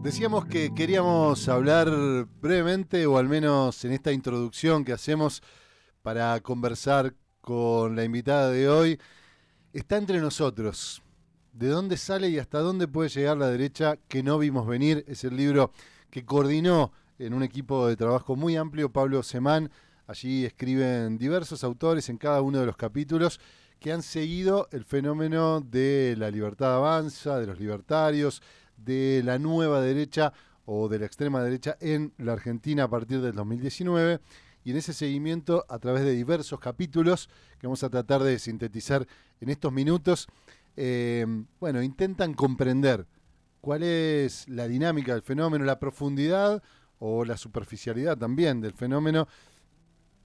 Decíamos que queríamos hablar brevemente, o al menos en esta introducción que hacemos para conversar con la invitada de hoy. Está entre nosotros. ¿De dónde sale y hasta dónde puede llegar la derecha que no vimos venir? Es el libro que coordinó en un equipo de trabajo muy amplio Pablo Semán. Allí escriben diversos autores en cada uno de los capítulos que han seguido el fenómeno de la libertad avanza, de los libertarios, de la nueva derecha o de la extrema derecha en la Argentina a partir del 2019. Y en ese seguimiento, a través de diversos capítulos que vamos a tratar de sintetizar en estos minutos, intentan comprender cuál es la dinámica del fenómeno, la profundidad o la superficialidad también del fenómeno,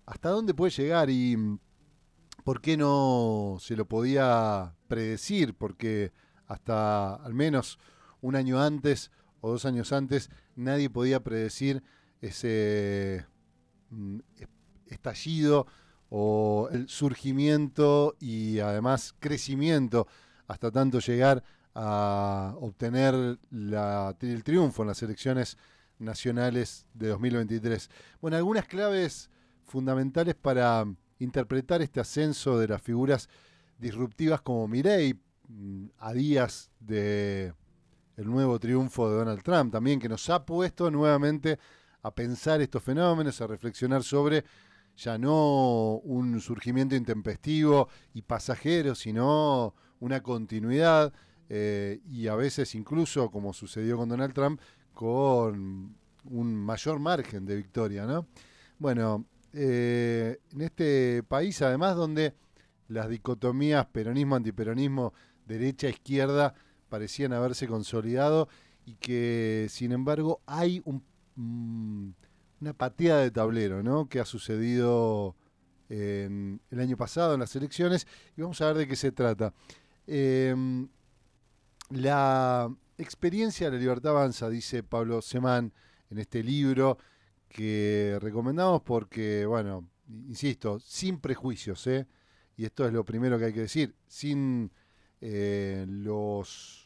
hasta dónde puede llegar y por qué no se lo podía predecir, porque hasta al menos un año antes o 2 años antes nadie podía predecir ese estallido o el surgimiento y además crecimiento hasta tanto llegar a obtener el triunfo en las elecciones nacionales de 2023. Bueno, algunas claves fundamentales para interpretar este ascenso de las figuras disruptivas como Milei a días de el nuevo triunfo de Donald Trump también, que nos ha puesto nuevamente a pensar estos fenómenos, a reflexionar sobre ya no un surgimiento intempestivo y pasajero, sino una continuidad y a veces incluso, como sucedió con Donald Trump, con un mayor margen de victoria, ¿no? Bueno, en este país, además, donde las dicotomías peronismo-antiperonismo, derecha-izquierda, parecían haberse consolidado y que, sin embargo, hay una pateada de tablero, ¿no?, que ha sucedido en el año pasado en las elecciones, y vamos a ver de qué se trata. La experiencia de la libertad avanza, dice Pablo Semán en este libro, que recomendamos porque, bueno, insisto, sin prejuicios, y esto es lo primero que hay que decir, sin los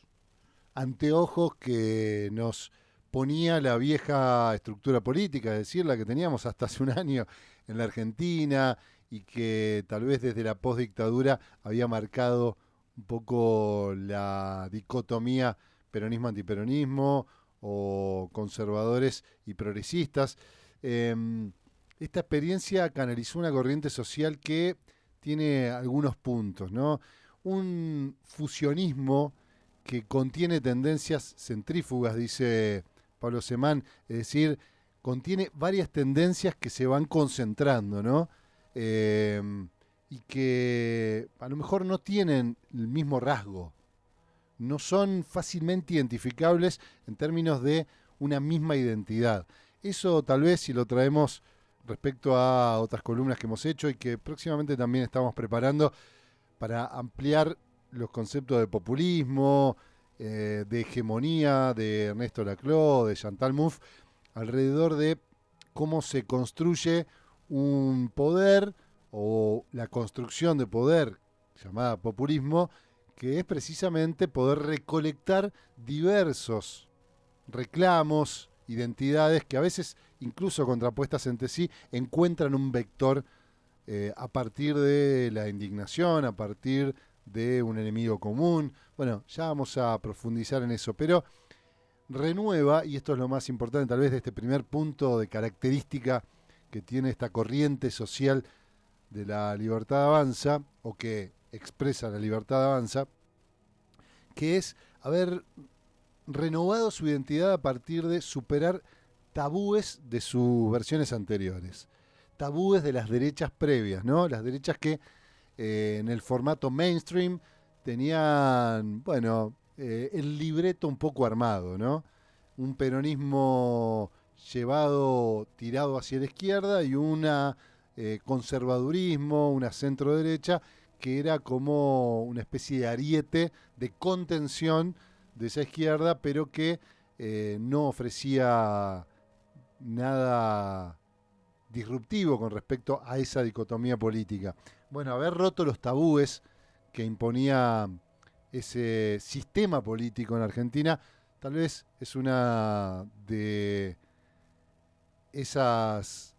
anteojos que nos ponía la vieja estructura política, es decir, la que teníamos hasta hace un año en la Argentina y que tal vez desde la postdictadura había marcado un poco la dicotomía peronismo-antiperonismo o conservadores y progresistas. Esta experiencia canalizó una corriente social que tiene algunos puntos, ¿no? Un fusionismo que contiene tendencias centrífugas, dice Pablo Semán, es decir, contiene varias tendencias que se van concentrando, ¿no? Y que a lo mejor no tienen el mismo rasgo, no son fácilmente identificables en términos de una misma identidad. Eso tal vez si lo traemos respecto a otras columnas que hemos hecho y que próximamente también estamos preparando para ampliar los conceptos de populismo, de hegemonía, de Ernesto Laclau, de Chantal Mouffe, alrededor de cómo se construye un poder o la construcción de poder llamada populismo, que es precisamente poder recolectar diversos reclamos, identidades que a veces, incluso contrapuestas entre sí, encuentran un vector a partir de la indignación, a partir de un enemigo común. Bueno, ya vamos a profundizar en eso, pero renueva, y esto es lo más importante tal vez de este primer punto de característica que tiene esta corriente social de la libertad avanza, o que expresa la libertad avanza, que es haber renovado su identidad a partir de superar tabúes de sus versiones anteriores, tabúes de las derechas previas, ¿no? Las derechas que en el formato mainstream tenían, bueno, el libreto un poco armado, ¿no? Un peronismo llevado, tirado hacia la izquierda y una conservadurismo, una centro derecha que era como una especie de ariete de contención de esa izquierda, pero que no ofrecía nada disruptivo con respecto a esa dicotomía política. Bueno, haber roto los tabúes que imponía ese sistema político en Argentina tal vez es una de esas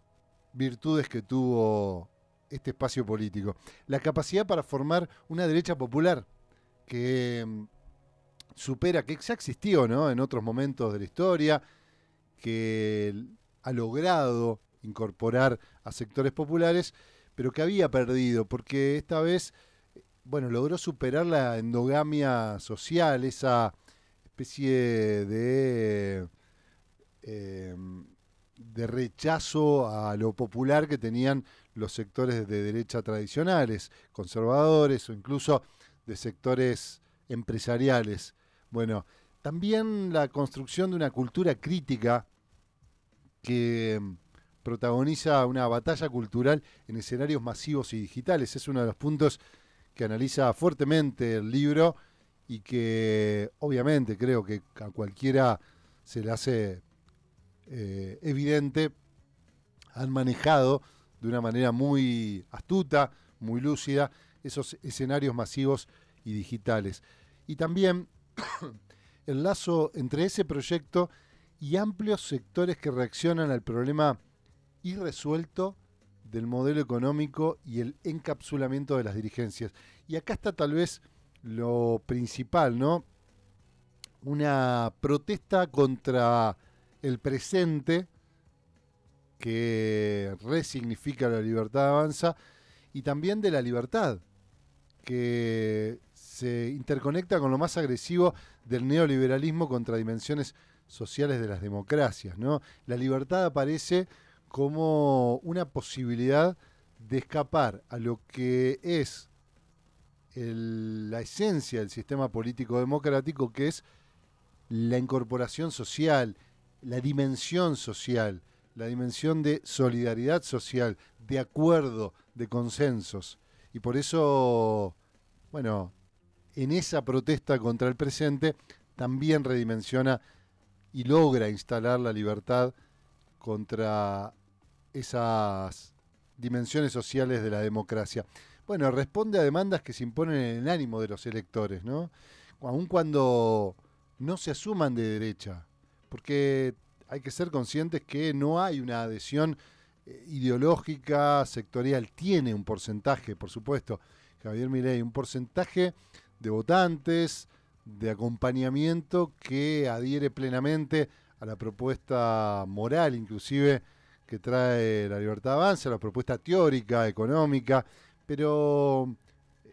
virtudes que tuvo este espacio político. La capacidad para formar una derecha popular que supera, que ya existió, ¿no?, en otros momentos de la historia, que ha logrado incorporar a sectores populares, pero que había perdido, porque esta vez, bueno, logró superar la endogamia social, esa especie eh, de rechazo a lo popular que tenían los sectores de derecha tradicionales, conservadores o incluso de sectores empresariales. Bueno, también la construcción de una cultura crítica que protagoniza una batalla cultural en escenarios masivos y digitales. Es uno de los puntos que analiza fuertemente el libro y que obviamente creo que a cualquiera se le hace evidente. Han manejado de una manera muy astuta, muy lúcida, esos escenarios masivos y digitales. Y también el lazo entre ese proyecto y amplios sectores que reaccionan al problema irresuelto del modelo económico y el encapsulamiento de las dirigencias. Y acá está tal vez lo principal, ¿no? Una protesta contra el presente que resignifica la libertad avanza y también de la libertad que se interconecta con lo más agresivo del neoliberalismo contra dimensiones sociales de las democracias, ¿no? La libertad aparece como una posibilidad de escapar a lo que es la esencia del sistema político democrático, que es la incorporación social, la dimensión social, la dimensión de solidaridad social, de acuerdo, de consensos. Y por eso, bueno, en esa protesta contra el presente también redimensiona y logra instalar la libertad contra esas dimensiones sociales de la democracia. Bueno, responde a demandas que se imponen en el ánimo de los electores, ¿no? Aun cuando no se asuman de derecha, porque hay que ser conscientes que no hay una adhesión ideológica, sectorial. Tiene un porcentaje, por supuesto, Javier Milei, un porcentaje de votantes, de acompañamiento que adhiere plenamente a la propuesta moral, inclusive, que trae la Libertad Avanza, la propuesta teórica, económica, pero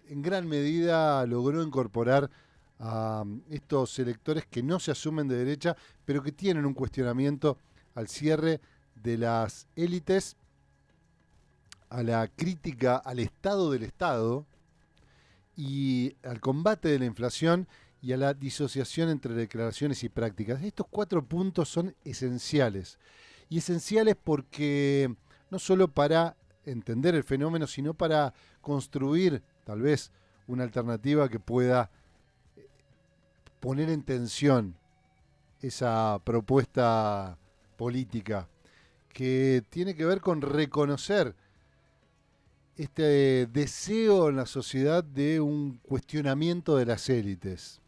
en gran medida logró incorporar a estos electores que no se asumen de derecha, pero que tienen un cuestionamiento al cierre de las élites, a la crítica al estado del Estado y al combate de la inflación y a la disociación entre declaraciones y prácticas. Estos 4 puntos son esenciales. Y esenciales porque no solo para entender el fenómeno, sino para construir tal vez una alternativa que pueda poner en tensión esa propuesta política que tiene que ver con reconocer este deseo en la sociedad de un cuestionamiento de las élites,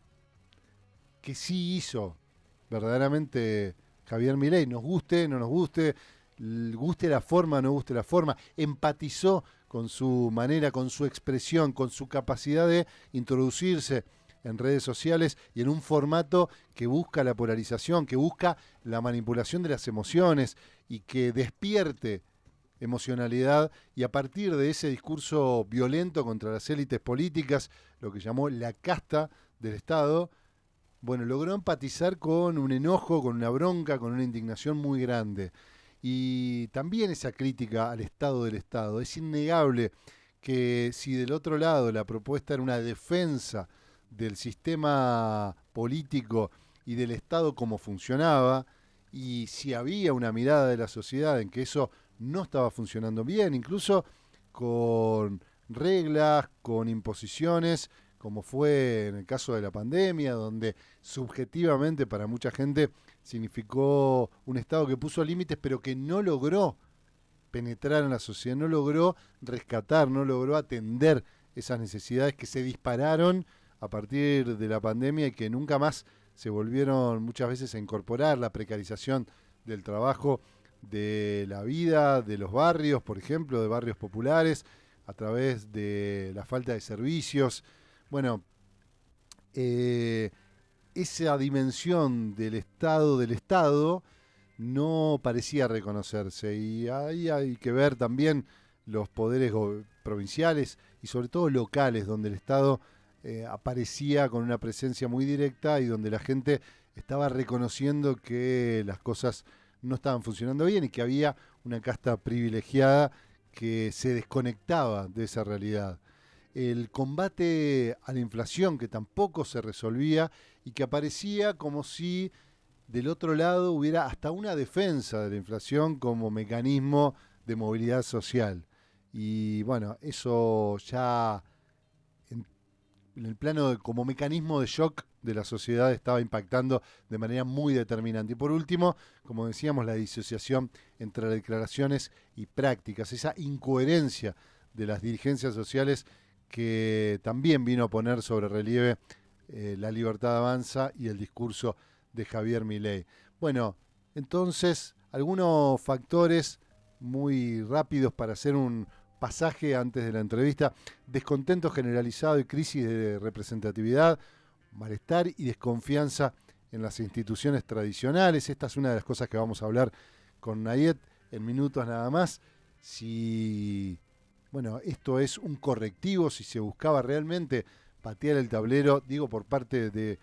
que sí hizo verdaderamente Javier Milei, nos guste, no nos guste, guste la forma, no guste la forma, empatizó con su manera, con su expresión, con su capacidad de introducirse en redes sociales y en un formato que busca la polarización, que busca la manipulación de las emociones y que despierte emocionalidad, y a partir de ese discurso violento contra las élites políticas, lo que llamó la casta del Estado, bueno, logró empatizar con un enojo, con una bronca, con una indignación muy grande. Y también esa crítica al estado del Estado. Es innegable que si del otro lado la propuesta era una defensa del sistema político y del Estado como funcionaba, y si había una mirada de la sociedad en que eso no estaba funcionando bien, incluso con reglas, con imposiciones, como fue en el caso de la pandemia, donde subjetivamente para mucha gente significó un Estado que puso límites, pero que no logró penetrar en la sociedad, no logró rescatar, no logró atender esas necesidades que se dispararon a partir de la pandemia y que nunca más se volvieron muchas veces a incorporar la precarización del trabajo, de la vida, de los barrios, por ejemplo, de barrios populares, a través de la falta de servicios. Bueno, esa dimensión del Estado no parecía reconocerse, y ahí hay que ver también los poderes provinciales y sobre todo locales, donde el Estado aparecía con una presencia muy directa y donde la gente estaba reconociendo que las cosas no estaban funcionando bien y que había una casta privilegiada que se desconectaba de esa realidad. El combate a la inflación, que tampoco se resolvía y que aparecía como si del otro lado hubiera hasta una defensa de la inflación como mecanismo de movilidad social. Y bueno, eso ya en el plano como mecanismo de shock de la sociedad estaba impactando de manera muy determinante. Y por último, como decíamos, la disociación entre declaraciones y prácticas, esa incoherencia de las dirigencias sociales que también vino a poner sobre relieve la libertad avanza y el discurso de Javier Milei. Bueno, entonces, algunos factores muy rápidos para hacer un pasaje antes de la entrevista: descontento generalizado y crisis de representatividad, malestar y desconfianza en las instituciones tradicionales. Esta es una de las cosas que vamos a hablar con Nayet en minutos nada más. Si, bueno, esto es un correctivo, si se buscaba realmente patear el tablero, digo, por parte de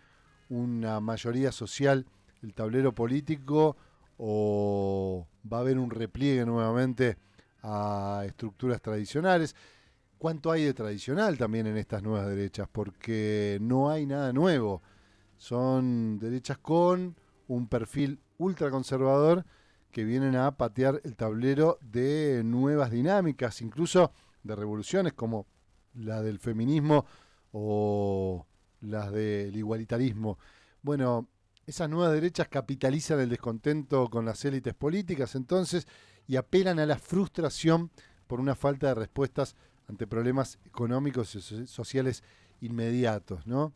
una mayoría social, el tablero político, o va a haber un repliegue nuevamente a estructuras tradicionales. ¿Cuánto hay de tradicional también en estas nuevas derechas? Porque no hay nada nuevo. Son derechas con un perfil ultraconservador que vienen a patear el tablero de nuevas dinámicas, incluso de revoluciones como la del feminismo o las del igualitarismo. Bueno, esas nuevas derechas capitalizan el descontento con las élites políticas entonces y apelan a la frustración por una falta de respuestas ante problemas económicos y sociales inmediatos, ¿no?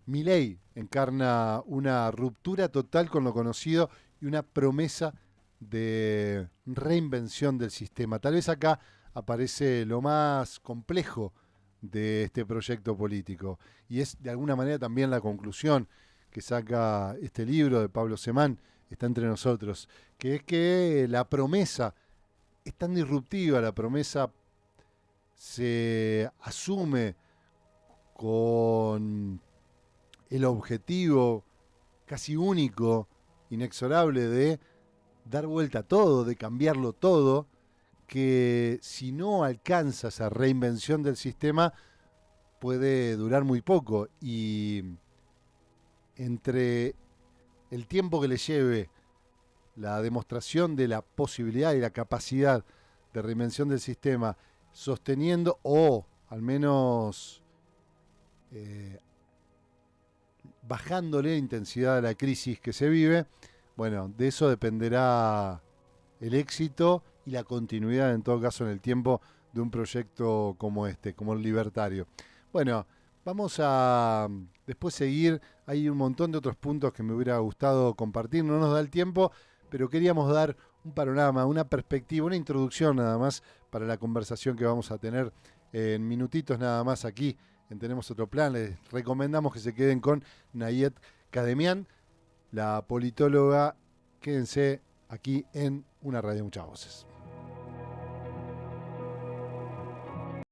Milei encarna una ruptura total con lo conocido y una promesa de reinvención del sistema. Tal vez acá aparece lo más complejo de este proyecto político y es de alguna manera también la conclusión que saca este libro de Pablo Semán, Está entre nosotros, que es que la promesa es tan disruptiva, la promesa se asume con el objetivo casi único, inexorable, de dar vuelta a todo, de cambiarlo todo, que si no alcanza esa reinvención del sistema puede durar muy poco, y entre el tiempo que le lleve la demostración de la posibilidad y la capacidad de reinvención del sistema, sosteniendo o al menos bajándole la intensidad de la crisis que se vive, bueno, de eso dependerá el éxito y la continuidad, en todo caso, en el tiempo de un proyecto como este, como el libertario. Bueno, vamos a después seguir. Hay un montón de otros puntos que me hubiera gustado compartir, no nos da el tiempo, pero queríamos dar un panorama, una perspectiva, una introducción nada más para la conversación que vamos a tener en minutitos nada más aquí en Tenemos Otro Plan. Les recomendamos que se queden con Nayet Kademian, la politóloga. Quédense aquí en Una Radio Muchas Voces.